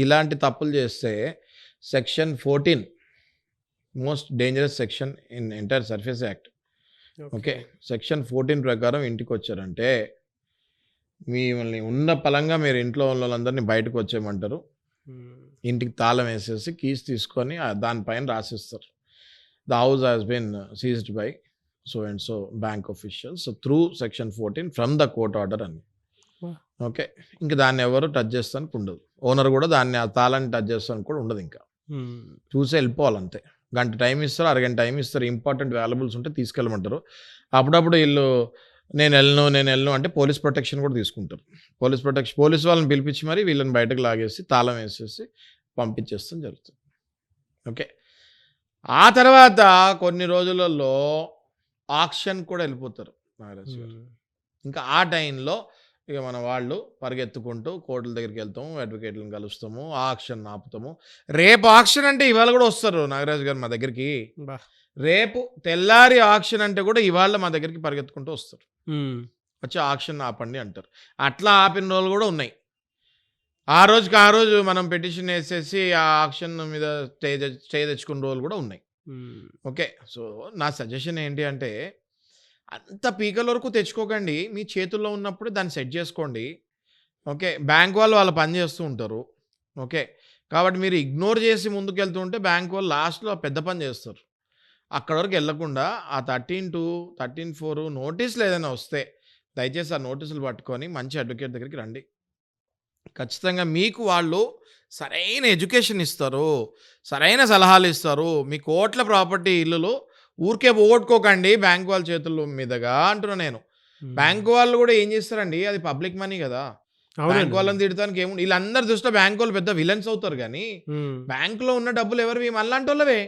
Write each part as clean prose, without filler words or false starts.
ఇలాంటి తప్పులు చేస్తే section 14 most dangerous section in entire surface act. Okay, section 14 ప్రకారం ఇంటికి వచ్చారంటే మిమ్మల్ని ఉన్న పలంగా మీరు ఇంట్లో ఉన్న వాళ్ళందరినీ బయటకు వచ్చేయమంటారు. ఇంటికి తాళం వేసేసి కీస్ తీసుకొని దానిపైన రాసిస్తారు, the house has been seized by so and so bank officials through section 14 from the court order అని. ఓకే, ఇంకా దాన్ని ఎవరు టచ్ చేస్తానికి ఉండదు. ఓనర్ కూడా దాన్ని ఆ తాళాన్ని టచ్ చేస్తానికి కూడా ఉండదు. ఇంకా చూసి వెళ్ళిపోవాలంతే. గంట టైం ఇస్తారు, అరగంట టైం ఇస్తారు. ఇంపార్టెంట్ వాల్యుబుల్స్ ఉంటే తీసుకెళ్ళమంటారు. అప్పుడప్పుడు వీళ్ళు నేను వెళ్ళను అంటే పోలీస్ ప్రొటెక్షన్ కూడా తీసుకుంటారు. పోలీస్ వాళ్ళని పిలిపించి మరి వీళ్ళని బయటకు లాగేసి తాళం వేసేసి పంపించేస్తాం జరుగుతుంది. ఓకే, ఆ తర్వాత కొన్ని రోజులలో ఆక్షన్ కూడా వెళ్ళిపోతారు నాగరాజు గారు. ఇంకా ఆ టైంలో ఇక మన వాళ్ళు పరిగెత్తుకుంటూ కోర్టుల దగ్గరికి వెళ్తాము, అడ్వకేట్లను కలుస్తాము, ఆక్షన్ ఆపుతాము. రేపు ఆక్షన్ అంటే ఇవాళ కూడా వస్తారు నాగరాజు గారు మా దగ్గరికి. రేపు తెల్లారి ఆక్షన్ అంటే కూడా ఇవాళ మా దగ్గరికి పరిగెత్తుకుంటూ వస్తారు. వచ్చి ఆక్షన్ ఆపండి అంటారు. అట్లా ఆపిన రోజులు కూడా ఉన్నాయి. ఆ రోజు మనం పిటిషన్ వేసేసి ఆ ఆక్షన్ మీద స్టే తెచ్చుకున్న రోజులు కూడా ఉన్నాయి. ఓకే, సో నా సజెషన్ ఏంటి అంటే అంత పీకల వరకు తెచ్చుకోకండి. మీ చేతుల్లో ఉన్నప్పుడు దాన్ని సెట్ చేసుకోండి. ఓకే, బ్యాంక్ వాళ్ళు వాళ్ళ పని చేస్తూ ఉంటారు. ఓకే, కాబట్టి మీరు ఇగ్నోర్ చేసి ముందుకు వెళ్తూ ఉంటే బ్యాంక్ వాళ్ళు లాస్ట్లో పెద్ద పని చేస్తారు. అక్కడ వరకు వెళ్ళకుండా ఆ 13(2) 13(4) నోటీసులు ఏదైనా వస్తే దయచేసి ఆ నోటీసులు పట్టుకొని మంచి అడ్వకేట్ దగ్గరికి రండి. ఖచ్చితంగా మీకు వాళ్ళు సరైన ఎడ్యుకేషన్ ఇస్తారు, సరైన సలహాలు ఇస్తారు. మీ కోట్ల ప్రాపర్టీ ఇల్లులు ఊరికే పోగొట్టుకోకండి బ్యాంక్ వాళ్ళ చేతుల మీదగా అంటున్నా నేను. బ్యాంక్ వాళ్ళు కూడా ఏం చేస్తారండి, అది పబ్లిక్ మనీ కదా. బ్యాంక్ వాళ్ళని తిడతానికి ఏముంది, వీళ్ళందరి దృష్టిలో బ్యాంక్ వాళ్ళు పెద్ద విలన్స్ అవుతారు. కానీ బ్యాంకులో ఉన్న డబ్బులు ఎవరివి? మనలాంటి వాళ్ళవే.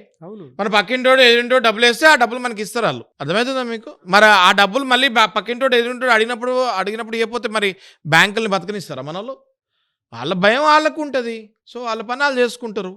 మన పక్కింటోడు ఎదురింటో డబ్బులు వేస్తే ఆ డబ్బులు మనకి ఇస్తారు వాళ్ళు. అర్థమవుతుందా మీకు? మరి ఆ డబ్బులు మళ్ళీ పక్కింటోడు ఎదురింటోడు అడిగినప్పుడు ఇవ్వకపోతే మరి బ్యాంకుల్ని బతకనిస్తారా మన వాళ్ళు? వాళ్ళ భయం వాళ్ళకు ఉంటుంది. సో వాళ్ళ పని వాళ్ళు చేసుకుంటారు.